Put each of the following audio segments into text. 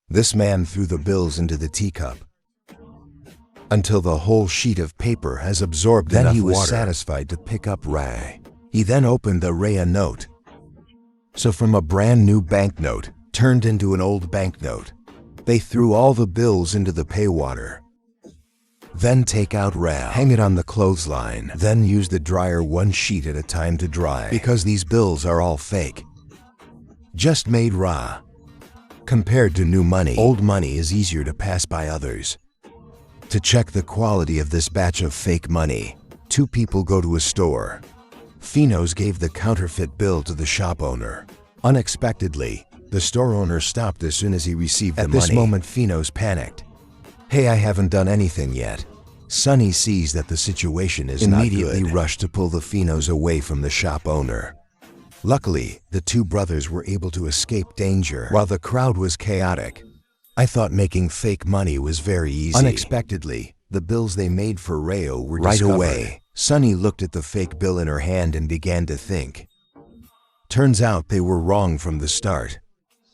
This man threw the bills into the teacup until the whole sheet of paper has absorbed enough water. Then he was satisfied to pick up RicH. He then opened the RicH note. So from a brand new banknote turned into an old banknote. They threw all the bills into the pay water. Then take out RicH, hang it on the clothesline, then use the dryer one sheet at a time to dry, because these bills are all fake. Just made raw. Compared to new money, old money is easier to pass by others. To check the quality of this batch of fake money, two people go to a store. Finos gave the counterfeit bill to the shop owner. Unexpectedly, the store owner stopped as soon as he received the money. At this moment, Finos panicked. "Hey, I haven't done anything yet." Sonny sees that the situation is not good. Immediately rushed to pull the Finos away from the shop owner. Luckily, the two brothers were able to escape danger while the crowd was chaotic. I thought making fake money was very easy. Unexpectedly, the bills they made for RicH were discovered. Right away, Sonny looked at the fake bill in her hand and began to think. Turns out they were wrong from the start.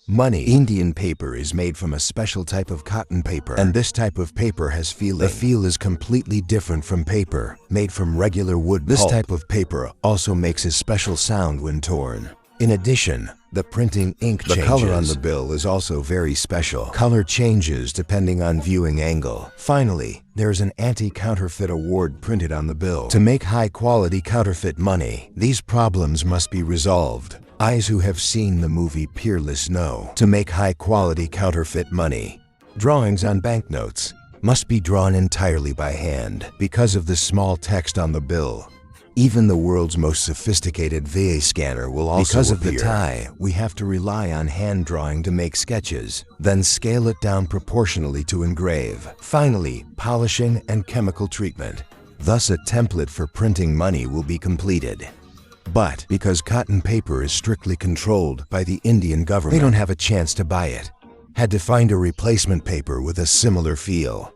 Money, Indian paper, is made from a special type of cotton paper, and this type of paper has feeling. The feel is completely different from paper made from regular wood pulp. This type of paper also makes a special sound when torn. In addition, the printing ink changes. The color on the bill is also very special. Color changes depending on viewing angle. Finally, there's an anti-counterfeit award printed on the bill. To make high-quality counterfeit money, these problems must be resolved. Eyes who have seen the movie Peerless know. To make high-quality counterfeit money, drawings on banknotes must be drawn entirely by hand because of the small text on the bill. Even the world's most sophisticated VA scanner will also appear. Because of the tie, we have to rely on hand drawing to make sketches, then scale it down proportionally to engrave. Finally, polishing and chemical treatment. Thus, a template for printing money will be completed. But because cotton paper is strictly controlled by the Indian government, they don't have a chance to buy it. Had to find a replacement paper with a similar feel.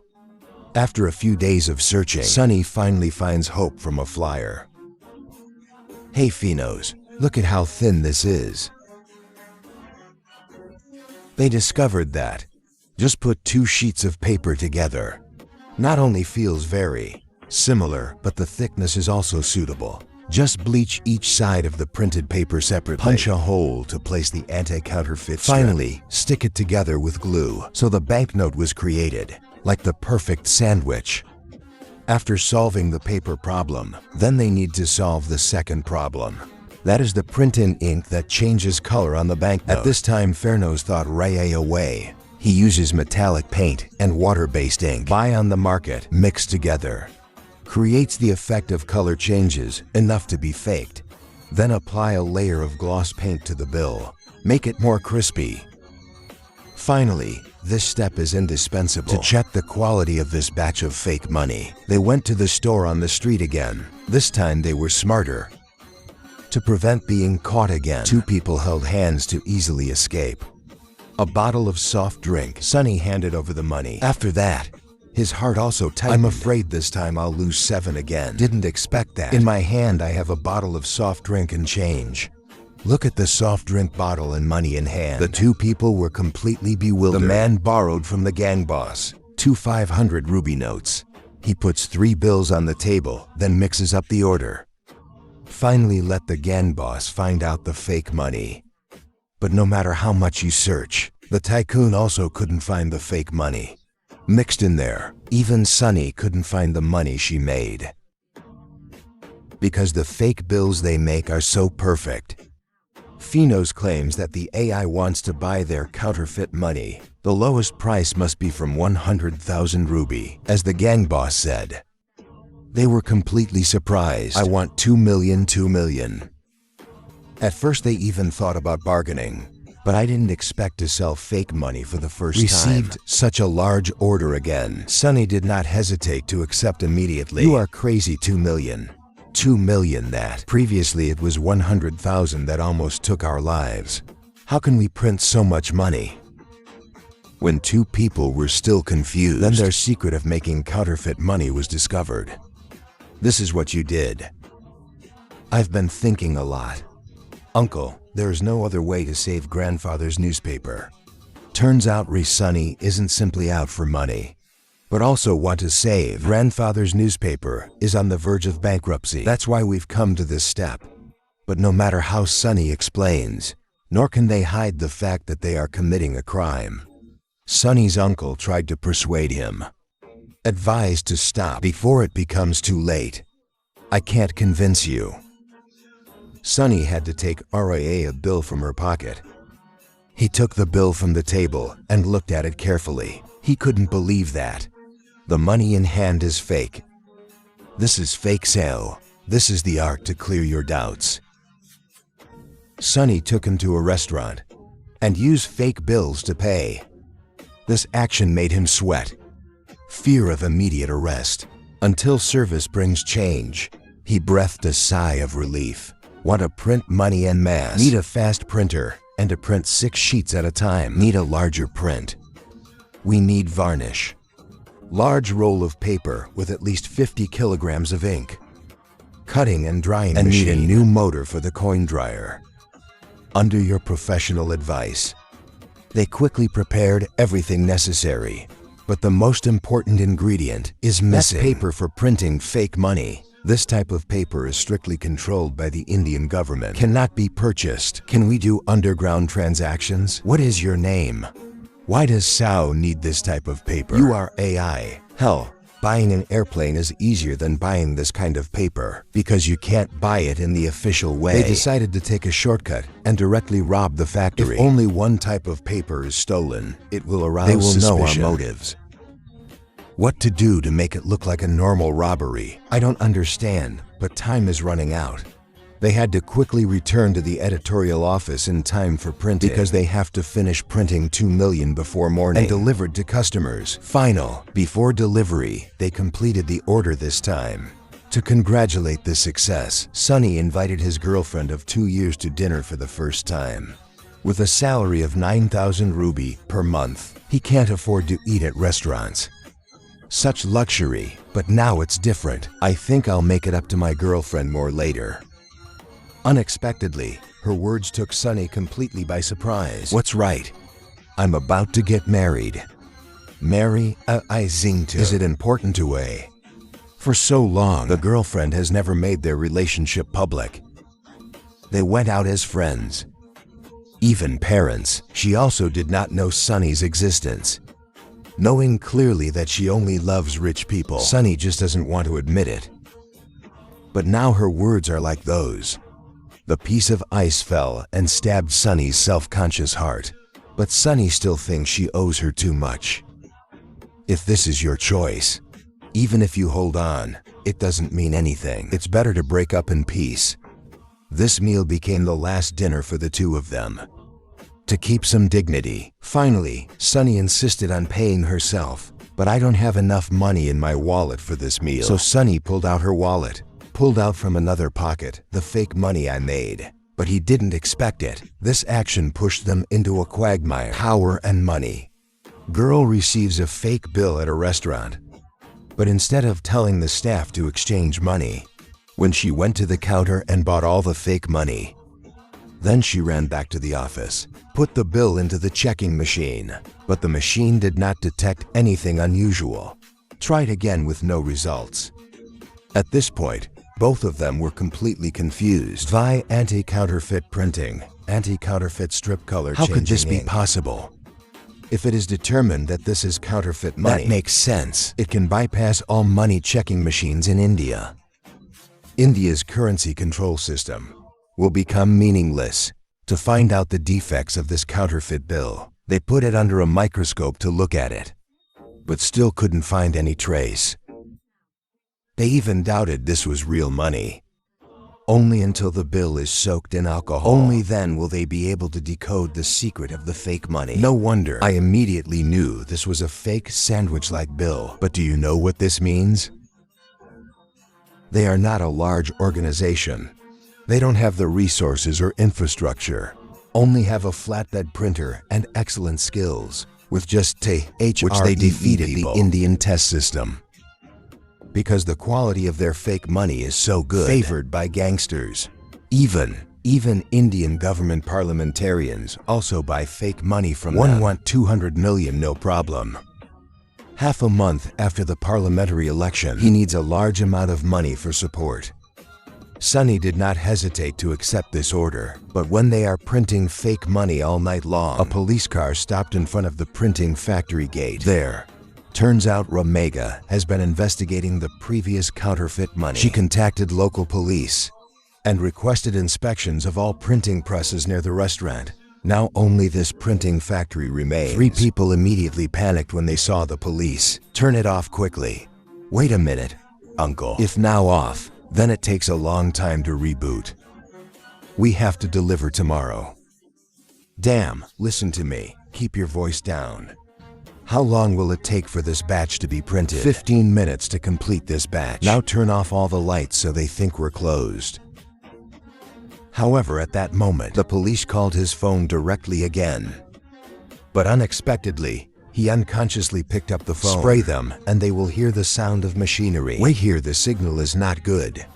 After a few days of searching, Sonny finally finds hope from a flyer. "Hey Finos, look at how thin this is." They discovered that just put two sheets of paper together. Not only feels very similar, but the thickness is also suitable. Just bleach each side of the printed paper separately. Punch a hole to place the anti-counterfeit strip. Finally, stick it together with glue. So the banknote was created, like the perfect sandwich. After solving the paper problem, then they need to solve the second problem. That is the print-in ink that changes color on the banknote. At this time, Finos thought RicH away. He uses metallic paint and water-based ink. Buy on the market, mixed together. Creates the effect of color changes, enough to be faked. Then apply a layer of gloss paint to the bill. Make it more crispy. Finally, this step is indispensable. To check the quality of this batch of fake money, they went to the store on the street again. This time they were smarter. To prevent being caught again, two people held hands to easily escape. A bottle of soft drink. Sonny handed over the money. After that, his heart also tightened. "I'm afraid this time I'll lose 7 again. Didn't expect that. In my hand I have a bottle of soft drink and change." Look at the soft drink bottle and money in hand. The two people were completely bewildered. The man borrowed from the gang boss 2 500 ruby notes. He puts 3 bills on the table, then mixes up the order. Finally let the gang boss find out the fake money. But no matter how much you search, the tycoon also couldn't find the fake money. Mixed in there, even Sonny couldn't find the money she made. Because the fake bills they make are so perfect. Finos claims that the AI wants to buy their counterfeit money. The lowest price must be from 100,000 ruby, as the gang boss said. They were completely surprised. "I want 2 million, 2 million. At first they even thought about bargaining. But I didn't expect to sell fake money for the first time. Received such a large order again. Sonny did not hesitate to accept immediately. "You are crazy, 2 million. 2 million that. Previously it was 100,000 that almost took our lives. How can we print so much money?" When two people were still confused, then their secret of making counterfeit money was discovered. "This is what you did." "I've been thinking a lot. Uncle, there is no other way to save grandfather's newspaper. Turns out Sunny isn't simply out for money, but also want to save. Grandfather's newspaper is on the verge of bankruptcy. That's why we've come to this step. But no matter how Sunny explains, nor can they hide the fact that they are committing a crime. Sunny's uncle tried to persuade him, advised to stop before it becomes too late. I can't convince you. Sunny had to take a bill from her pocket. He took the bill from the table and looked at it carefully. He couldn't believe that. The money in hand is fake. This is fake sale. This is the art to clear your doubts. Sunny took him to a restaurant and used fake bills to pay. This action made him sweat. Fear of immediate arrest. Until service brings change, he breathed a sigh of relief. Want to print money en masse? Need a fast printer and to print 6 sheets at a time. Need a larger print. We need varnish. Large roll of paper with at least 50 kilograms of ink. Cutting and drying machine. And need a new motor for the coin dryer. Under your professional advice. They quickly prepared everything necessary, but the most important ingredient is missing. That's paper for printing fake money. This type of paper is strictly controlled by the Indian government. Cannot be purchased. Can we do underground transactions? What is your name? Why does Sao need this type of paper? You are AI. Hell, buying an airplane is easier than buying this kind of paper because you can't buy it in the official way. They decided to take a shortcut and directly rob the factory. If only one type of paper is stolen, it will arouse suspicion. They will know our motives. What to do to make it look like a normal robbery? I don't understand, but time is running out. They had to quickly return to the editorial office in time for printing because they have to finish printing 2 million before morning and delivered to customers. Final. Before delivery, they completed the order this time. To congratulate this success, Sunny invited his girlfriend of 2 years to dinner for the first time. With a salary of 9,000 rupee per month, he can't afford to eat at restaurants. Such luxury, but now it's different. I think I'll make it up to my girlfriend more later. Unexpectedly, her words took Sunny completely by surprise. What's right? I'm about to get married. Marry Is it important to A? For so long, the girlfriend has never made their relationship public. They went out as friends. Even parents, she also did not know Sunny's existence. Knowing clearly that she only loves rich people, Sunny just doesn't want to admit it. But now her words are like those. The piece of ice fell and stabbed Sunny's self-conscious heart. But Sunny still thinks she owes her too much. If this is your choice, even if you hold on, it doesn't mean anything. It's better to break up in peace. This meal became the last dinner for the two of them. To keep some dignity, finally, Sunny insisted on paying herself. But I don't have enough money in my wallet for this meal. So Sunny pulled out her wallet, pulled out from another pocket the fake money I made. But he didn't expect it. This action pushed them into a quagmire. Power and money. Girl receives a fake bill at a restaurant. But instead of telling the staff to exchange money, when she went to the counter and bought all the fake money, then she ran back to the office, put the bill into the checking machine, but the machine did not detect anything unusual. Tried again with no results. At this point, both of them were completely confused. Why anti-counterfeit printing, anti-counterfeit strip color changing? How could this be possible? If it is determined that this is counterfeit money, that makes sense. It can bypass all money checking machines in India. India's currency control system will become meaningless. To find out the defects of this counterfeit bill, they put it under a microscope to look at it, but still couldn't find any trace. They even doubted this was real money. Only until the bill is soaked in alcohol. Only then will they be able to decode the secret of the fake money. No wonder I immediately knew this was a fake sandwich-like bill. But do you know what this means? They are not a large organization. They don't have the resources or infrastructure, only have a flatbed printer and excellent skills, with just which they defeated the Indian test system. Because the quality of their fake money is so good, favored by gangsters. Even Even Indian government parliamentarians also buy fake money from them. One want 200 million, no problem. Half a month after the parliamentary election, he needs a large amount of money for support. Sunny did not hesitate to accept this order, but when they are printing fake money all night long, a police car stopped in front of the printing factory gate. There, turns out Ramega has been investigating the previous counterfeit money. She contacted local police and requested inspections of all printing presses near the restaurant. Now only this printing factory remains. 3 people immediately panicked when they saw the police. Turn it off quickly. Wait a minute, uncle. If now off, then it takes a long time to reboot. We have to deliver tomorrow. Damn, listen to me. Keep your voice down. How long will it take for this batch to be printed? 15 minutes to complete this batch. Now turn off all the lights so they think we're closed. However, at that moment, the police called his phone directly again. But unexpectedly, he unconsciously picked up the phone. Spray them, and they will hear the sound of machinery. Wait here, the signal is not good.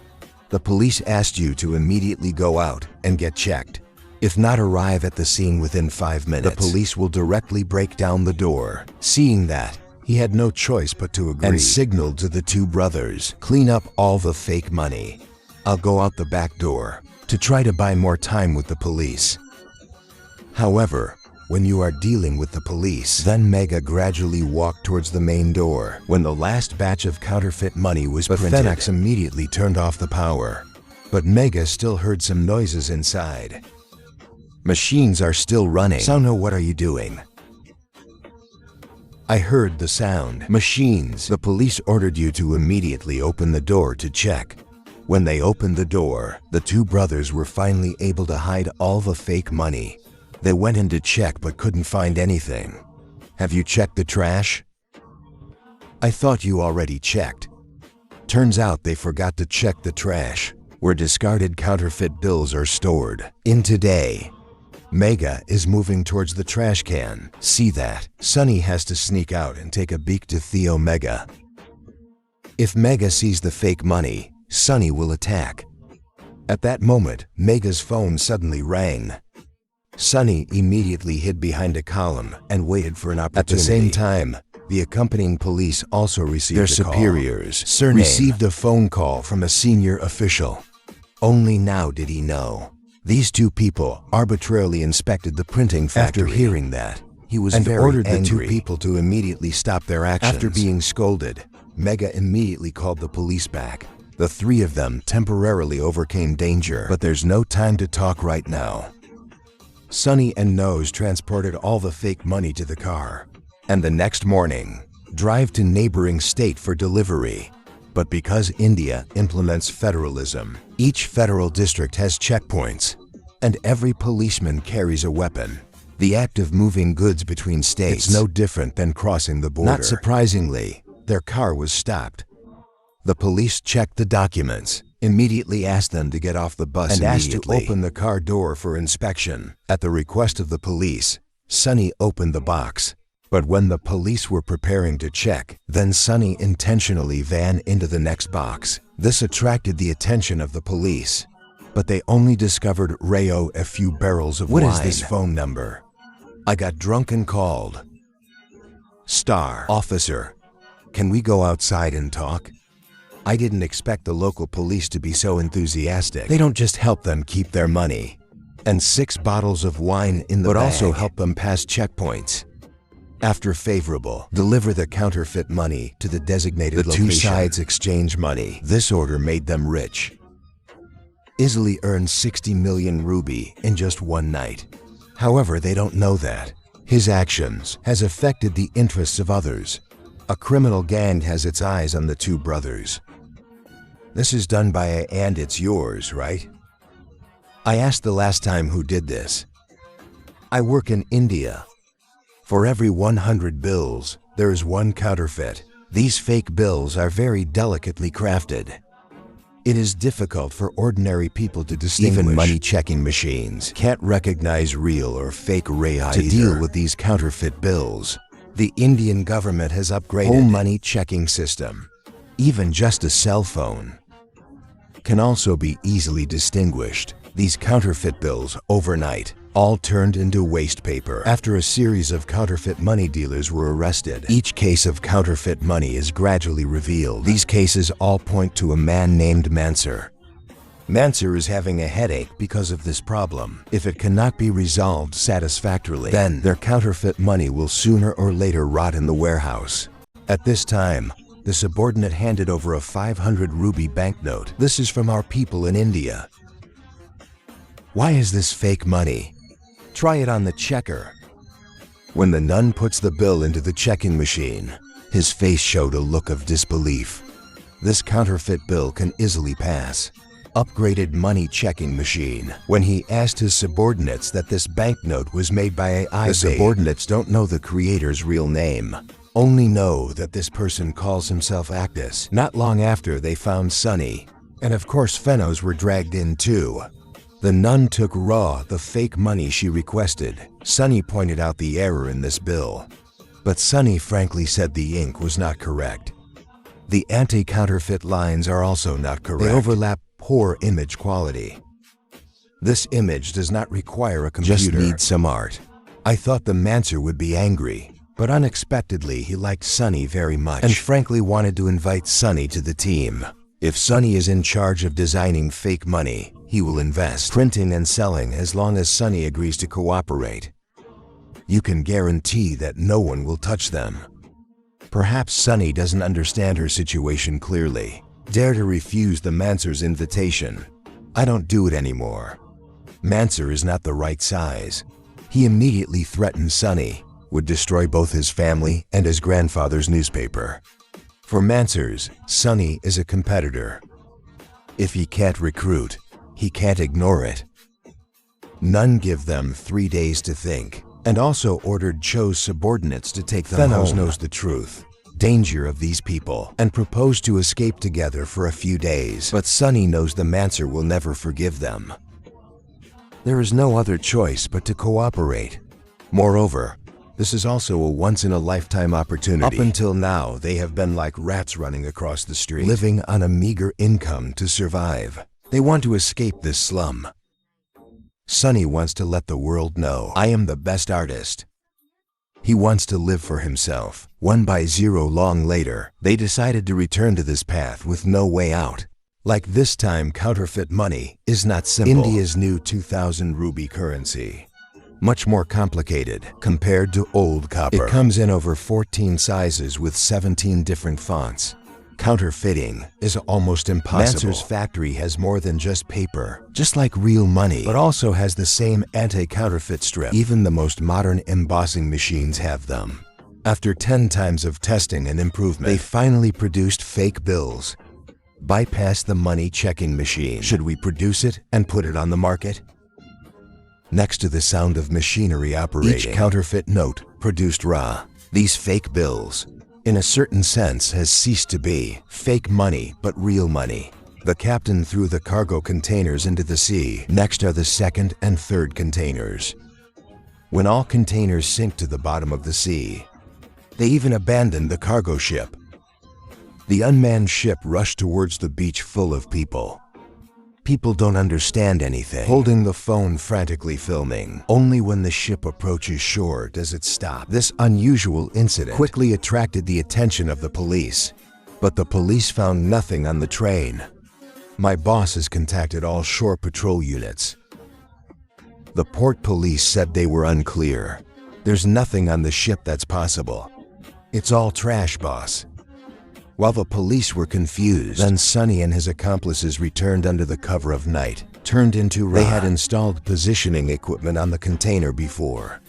The police asked you to immediately go out and get checked. If not, arrive at the scene within 5 minutes. The police will directly break down the door. Seeing that, he had no choice but to agree and signaled to the 2 brothers, clean up all the fake money. I'll go out the back door to try to buy more time with the police. However, when you are dealing with the police, then Mega gradually walked towards the main door. When the last batch of counterfeit money was printed, Phoenix immediately turned off the power. But Mega still heard some noises inside. Machines are still running. Sauno, what are you doing? I heard the sound. Machines. The police ordered you to immediately open the door to check. When they opened the door, the 2 brothers were finally able to hide all the fake money. They went in to check but couldn't find anything. Have you checked the trash? I thought you already checked. Turns out they forgot to check the trash, where discarded counterfeit bills are stored. In today, Mega is moving towards the trash can. See that? Sunny has to sneak out and take a beak to Theo Mega. If Mega sees the fake money, Sunny will attack. At that moment, Mega's phone suddenly rang. Sunny immediately hid behind a column and waited for an opportunity. At the same time, the accompanying police also received their superiors received a phone call from a senior official. Only now did he know. These 2 people arbitrarily inspected the printing factory. After hearing that, he was very ordered angry. The 2 people to immediately stop their actions. After being scolded, Mega immediately called the police back. The 3 of them temporarily overcame danger, but there's no time to talk right now. Sunny and Nose transported all the fake money to the car, and the next morning, drive to neighboring state for delivery. But because India implements federalism, each federal district has checkpoints, and every policeman carries a weapon. The act of moving goods between states is no different than crossing the border. Not surprisingly, their car was stopped. The police checked the documents, immediately asked them to get off the bus and asked to open the car door for inspection. At the request of the police, Sunny opened the box. But when the police were preparing to check, then Sunny intentionally ran into the next box. This attracted the attention of the police. But they only discovered a few barrels of wine. What is this phone number? I got drunk and called. Star. Officer, can we go outside and talk? I didn't expect the local police to be so enthusiastic. They don't just help them keep their money and 6 bottles of wine in the bag, but also help them pass checkpoints. After favorable, deliver the counterfeit money to the designated location. The 2 sides exchange money. This order made them rich. Easily earned 60 million rupee in just one night. However, they don't know that his actions has affected the interests of others. A criminal gang has its eyes on the 2 brothers. This is done by and it's yours, right? I asked the last time who did this. I work in India. For every 100 bills, there is 1 counterfeit. These fake bills are very delicately crafted. It is difficult for ordinary people to distinguish. Even money-checking machines can't recognize real or fake RicH to deal with these counterfeit bills. The Indian government has upgraded whole money-checking system. Even just a cell phone can also be easily distinguished. These counterfeit bills, overnight, all turned into waste paper. After a series of counterfeit money dealers were arrested, each case of counterfeit money is gradually revealed. These cases all point to a man named Mansur. Mansur is having a headache because of this problem. If it cannot be resolved satisfactorily, then their counterfeit money will sooner or later rot in the warehouse. At this time, the subordinate handed over a 500 rupee banknote. This is from our people in India. Why is this fake money? Try it on the checker. When the nun puts the bill into the checking machine, his face showed a look of disbelief. This counterfeit bill can easily pass. Upgraded money checking machine. When he asked his subordinates that this banknote was made by AI, the subordinates don't know the creator's real name. Only know that this person calls himself Actus. Not long after, they found Sunny. And of course, Phenos were dragged in too. The nun took raw the fake money she requested. Sunny pointed out the error in this bill. But Sunny frankly said the ink was not correct. The anti-counterfeit lines are also not correct. They overlap. Poor image quality. This image does not require a computer. Just needs some art. I thought the Mansur would be angry, but unexpectedly he liked Sunny very much and frankly wanted to invite Sunny to the team. If Sunny is in charge of designing fake money, he will invest, printing and selling as long as Sunny agrees to cooperate. You can guarantee that no one will touch them. Perhaps Sunny doesn't understand her situation clearly. Dare to refuse the Mansur's invitation. I don't do it anymore. Mansur is not the right size. He immediately threatened Sunny, would destroy both his family and his grandfather's newspaper. For Mansurs, Sunny is a competitor. If he can't recruit, he can't ignore it. None give them 3 days to think, and also ordered Cho's subordinates to take them home. Phenos knows the truth. Danger of these people and proposed to escape together for a few days, but Sunny knows the Mansur will never forgive them. There is no other choice but to cooperate. Moreover, this is also a once-in-a-lifetime opportunity. Up until now, they have been like rats running across the street, living on a meager income to survive. They want to escape this slum. Sunny wants to let the world know, I am the best artist. He wants to live for himself. 1-0 long later, they decided to return to this path with no way out. Like this time, counterfeit money is not simple. India's new 2000 rupee currency. Much more complicated compared to old copper. It comes in over 14 sizes with 17 different fonts. Counterfeiting is almost impossible. Mansur's factory has more than just paper, just like real money, but also has the same anti-counterfeit strip. Even the most modern embossing machines have them. After 10 times of testing and improvement, they finally produced fake bills. Bypass the money checking machine. Should we produce it and put it on the market? Next to the sound of machinery operating, each counterfeit note produced raw. These fake bills, in a certain sense, has ceased to be fake money, but real money. The captain threw the cargo containers into the sea. Next are the second and third containers. When all containers sink to the bottom of the sea, they even abandoned the cargo ship. The unmanned ship rushed towards the beach full of people. People don't understand anything, holding the phone frantically filming. Only when the ship approaches shore does it stop. This unusual incident quickly attracted the attention of the police, but the police found nothing on the train. My boss has contacted all shore patrol units. The port police said they were unclear. There's nothing on the ship that's possible. It's all trash, boss. While the police were confused, then Sunny and his accomplices returned under the cover of night, turned into raw. They had installed positioning equipment on the container before.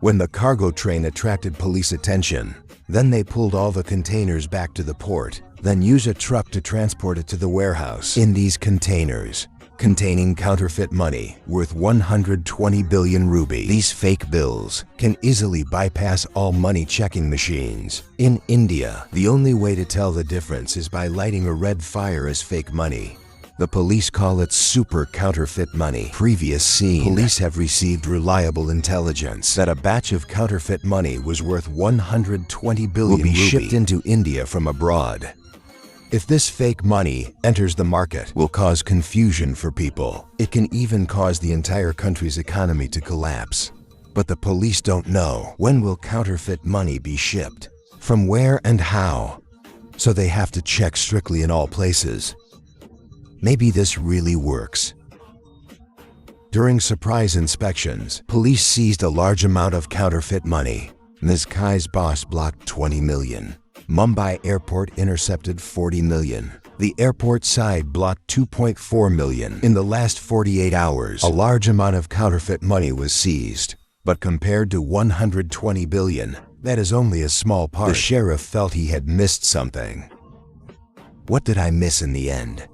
When the cargo train attracted police attention, then they pulled all the containers back to the port, then used a truck to transport it to the warehouse. In these containers, containing counterfeit money worth 120 billion rupee. These fake bills can easily bypass all money checking machines. In India, the only way to tell the difference is by lighting a red fire as fake money. The police call it super counterfeit money. Previous scene. Police have received reliable intelligence that a batch of counterfeit money was worth 120 billion rupee will be shipped into India from abroad. If this fake money enters the market, it will cause confusion for people. It can even cause the entire country's economy to collapse. But the police don't know when will counterfeit money be shipped, from where and how. So they have to check strictly in all places. Maybe this really works. During surprise inspections, police seized a large amount of counterfeit money. Ms. Kai's boss blocked 20 million. Mumbai airport intercepted 40 million. The airport side blocked 2.4 million. In the last 48 hours, a large amount of counterfeit money was seized. But compared to 120 billion, that is only a small part. The sheriff felt he had missed something. What did I miss in the end?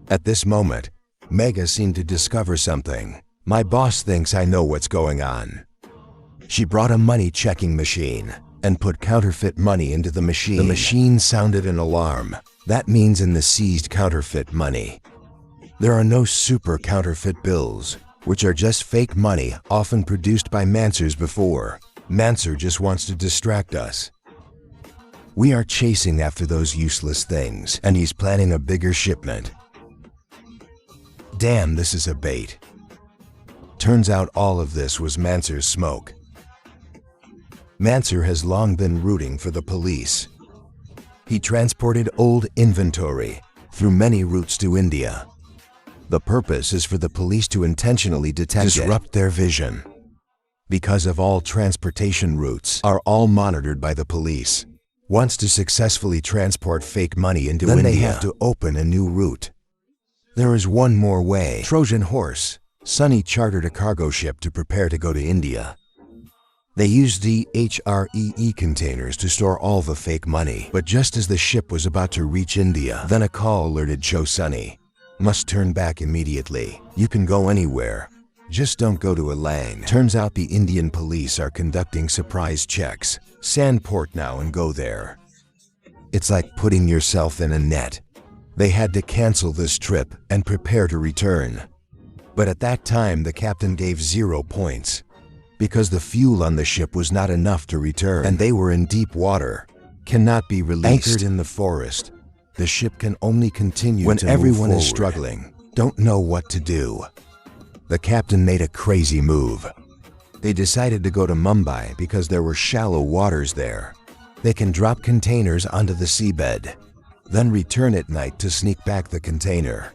At this moment, Megha seemed to discover something. My boss thinks I know what's going on. She brought a money checking machine and put counterfeit money into the machine. The machine sounded an alarm. That means in the seized counterfeit money, there are no super counterfeit bills, which are just fake money often produced by Mansers before. Manser just wants to distract us. We are chasing after those useless things, and he's planning a bigger shipment. Damn, this is a bait. Turns out all of this was Manser's smoke. Manser has long been rooting for the police. He transported old inventory through many routes to India. The purpose is for the police to intentionally disrupt their vision. Because of all transportation routes are all monitored by the police. Wants to successfully transport fake money into India. Then they have to open a new route. There is one more way. Trojan horse. Sunny chartered a cargo ship to prepare to go to India. They used the RicH containers to store all the fake money. But just as the ship was about to reach India, then a call alerted Sunny. Must turn back immediately. You can go anywhere. Just don't go to Alang. Turns out the Indian police are conducting surprise checks. Sand port now and go there. It's like putting yourself in a net. They had to cancel this trip and prepare to return. But at that time the captain gave 0 points. Because the fuel on the ship was not enough to return, and they were in deep water, cannot be released. Anchored in the forest, the ship can only continue when everyone is struggling, don't know what to do. The captain made a crazy move. They decided to go to Mumbai because there were shallow waters there. They can drop containers onto the seabed, then return at night to sneak back the container.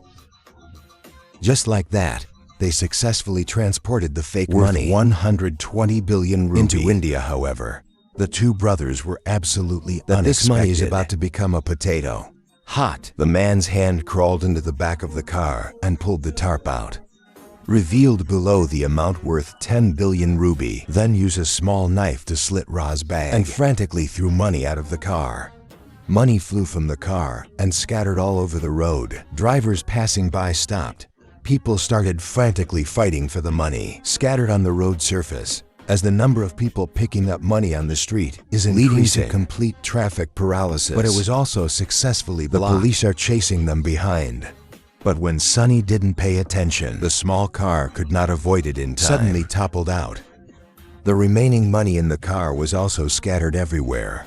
Just like that, they successfully transported the fake money, 120 billion rupee, into India. However, the two brothers were absolutely unexpected. This money is about to become a potato. Hot. The man's hand crawled into the back of the car and pulled the tarp out. Revealed below the amount worth 10 billion rupee. Then use a small knife to slit Ra's bag and frantically threw money out of the car. Money flew from the car and scattered all over the road. Drivers passing by stopped. People started frantically fighting for the money, scattered on the road surface, as the number of people picking up money on the street is increasing, leading to complete traffic paralysis. But it was also successfully blocked. The police are chasing them behind. But when Sunny didn't pay attention, the small car could not avoid it in time. Suddenly toppled out. The remaining money in the car was also scattered everywhere.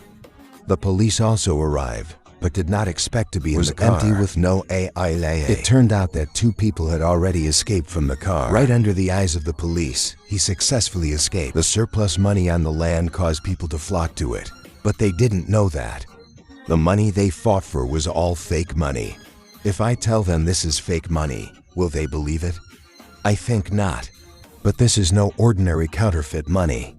The police also arrived, but did not expect to be in the car. Empty with no AILA. It turned out that two people had already escaped from the car. Right under the eyes of the police, he successfully escaped. The surplus money on the land caused people to flock to it, but they didn't know that. The money they fought for was all fake money. If I tell them this is fake money, will they believe it? I think not. But this is no ordinary counterfeit money.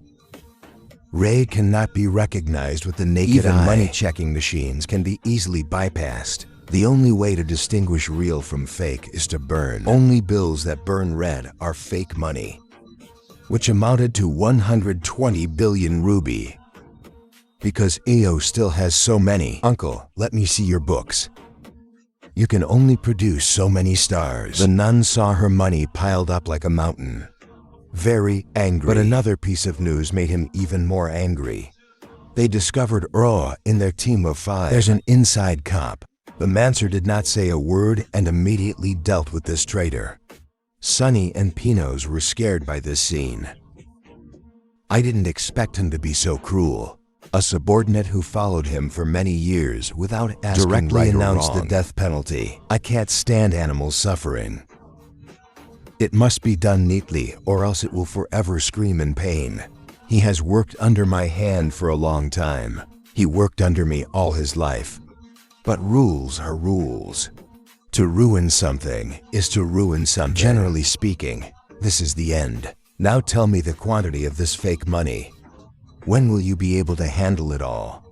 Ray cannot be recognized with the naked eye. Even money-checking machines can be easily bypassed. The only way to distinguish real from fake is to burn. Only bills that burn red are fake money, which amounted to 120 billion rupee. Because EO still has so many. Uncle, let me see your books. You can only produce so many stars. The nun saw her money piled up like a mountain. Very angry. But another piece of news made him even more angry. They discovered RicH in their team of 5. There's an inside cop. The Manser did not say a word and immediately dealt with this traitor. Sunny and Pinos were scared by this scene. I didn't expect him to be so cruel. A subordinate who followed him for many years without asking directly announced the death penalty. I can't stand animals suffering. It must be done neatly, or else it will forever scream in pain. He has worked under my hand for a long time. He worked under me all his life. But rules are rules. To ruin something is to ruin something. Generally speaking, this is the end. Now tell me the quantity of this fake money. When will you be able to handle it all?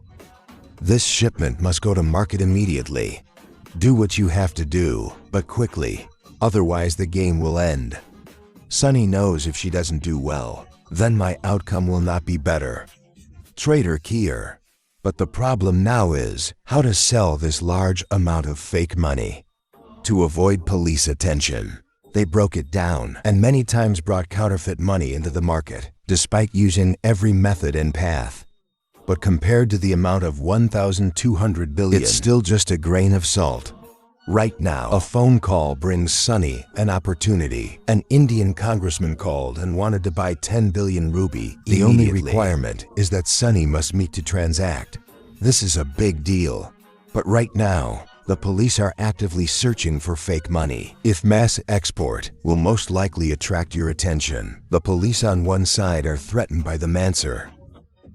This shipment must go to market immediately. Do what you have to do, but quickly. Otherwise the game will end. Sunny knows if she doesn't do well, then my outcome will not be better. Trader Kier. But the problem now is how to sell this large amount of fake money. To avoid police attention, they broke it down and many times brought counterfeit money into the market, despite using every method and path. But compared to the amount of 1,200 billion, it's still just a grain of salt. Right now, a phone call brings Sunny an opportunity. An Indian congressman called and wanted to buy 10 billion rupee immediately. The only requirement is that Sunny must meet to transact. This is a big deal. But right now, the police are actively searching for fake money. If mass export will most likely attract your attention, the police on one side are threatened by the Manser.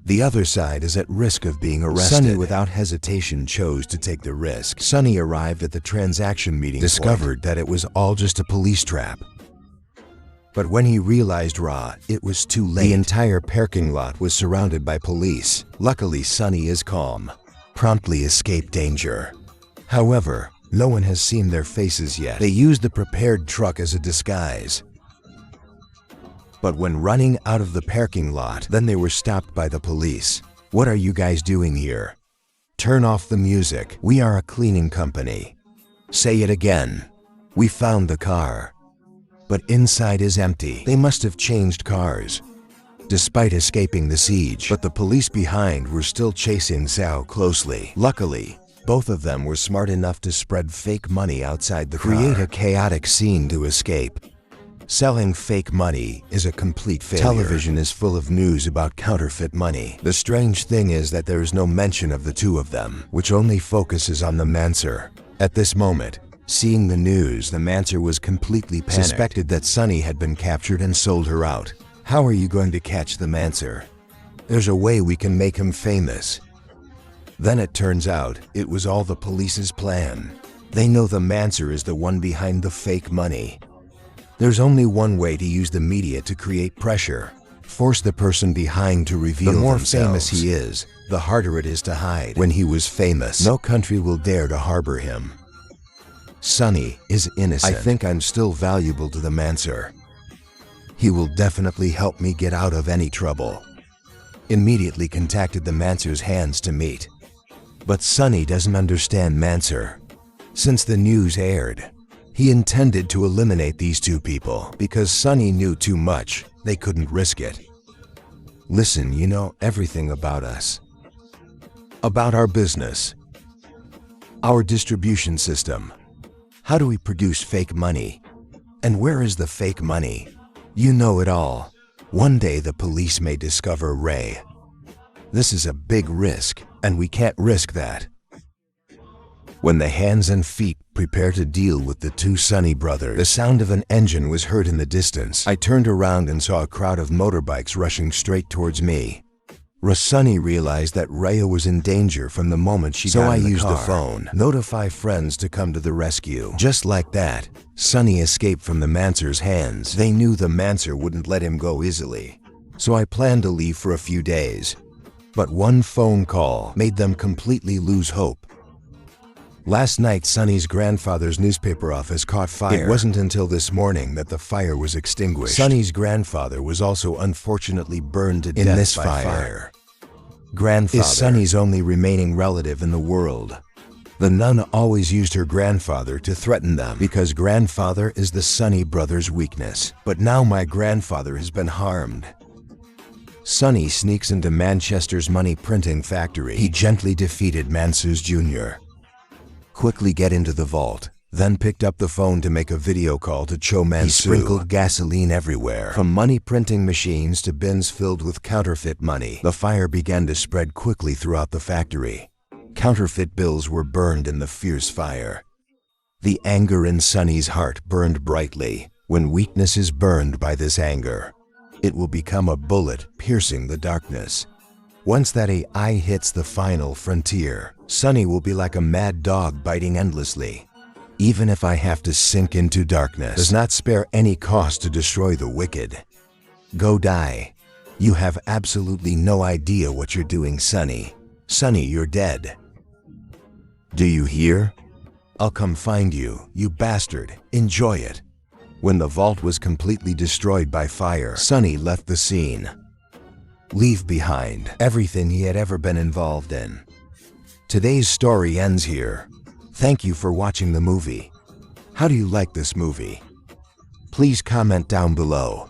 The other side is at risk of being arrested. Sunny without hesitation chose to take the risk. Sunny arrived at the transaction meeting, discovered that it was all just a police trap. But when he realized it was too late. The entire parking lot was surrounded by police. Luckily, Sunny is calm, promptly escaped danger. However, no one has seen their faces yet. They used the prepared truck as a disguise. But when running out of the parking lot, then they were stopped by the police. What are you guys doing here? Turn off the music. We are a cleaning company. Say it again. We found the car. But inside is empty. They must have changed cars. Despite escaping the siege, but the police behind were still chasing Zhao closely. Luckily, both of them were smart enough to spread fake money outside the car. Create a chaotic scene to escape. Selling fake money is a complete failure. Television is full of news about counterfeit money. The strange thing is that there is no mention of the two of them, which only focuses on the Manser. At this moment, seeing the news, the Manser was completely panicked. Suspected that Sunny had been captured and sold her out. How are you going to catch the Manser? There's a way we can make him famous. Then it turns out it was all the police's plan. They know the Manser is the one behind the fake money. There's only one way to use the media to create pressure. Force the person behind to reveal themselves. The more famous he is, the harder it is to hide. When he was famous, no country will dare to harbor him. Sunny is innocent. I think I'm still valuable to the Manser. He will definitely help me get out of any trouble. Immediately contacted the Manser's hands to meet. But Sunny doesn't understand Manser. Since the news aired, he intended to eliminate these two people because Sunny knew too much. They couldn't risk it. Listen, you know everything about us. About our business. Our distribution system. How do we produce fake money? And where is the fake money? You know it all. One day the police may discover Ray. This is a big risk, and we can't risk that. When the hands and feet prepare to deal with the two Sunny brothers, the sound of an engine was heard in the distance. I turned around and saw a crowd of motorbikes rushing straight towards me. Sunny realized that Raya was in danger from the moment she got in the car. So I used the phone. Notify friends to come to the rescue. Just like that, Sunny escaped from the Manser's hands. They knew the Manser wouldn't let him go easily. So I planned to leave for a few days. But one phone call made them completely lose hope. Last night, Sunny's grandfather's newspaper office caught fire. It wasn't until this morning that the fire was extinguished. Sunny's grandfather was also unfortunately burned to death in this fire. Grandfather is Sunny's only remaining relative in the world. The nun always used her grandfather to threaten them because grandfather is the Sunny brothers' weakness. But now my grandfather has been harmed. Sunny sneaks into Manchester's money printing factory. He gently defeated Mansus Jr. Quickly get into the vault. then picked up the phone to make a video call to Cho Mansu. He sprinkled gasoline everywhere, from money printing machines to bins filled with counterfeit money. The fire began to spread quickly throughout the factory. Counterfeit bills were burned in the fierce fire. The anger in Sunny's heart burned brightly. When weakness is burned by this anger, it will become a bullet piercing the darkness. Once that AI hits the final frontier, Sunny will be like a mad dog biting endlessly. Even if I have to sink into darkness, does not spare any cost to destroy the wicked. Go die. You have absolutely no idea what you're doing, Sunny. Sunny, you're dead. Do you hear? I'll come find you, you bastard. Enjoy it. When the vault was completely destroyed by fire, Sunny left the scene. Leave behind everything he had ever been involved in. Today's story ends here. Thank you for watching the movie. How do you like this movie? Please comment down below.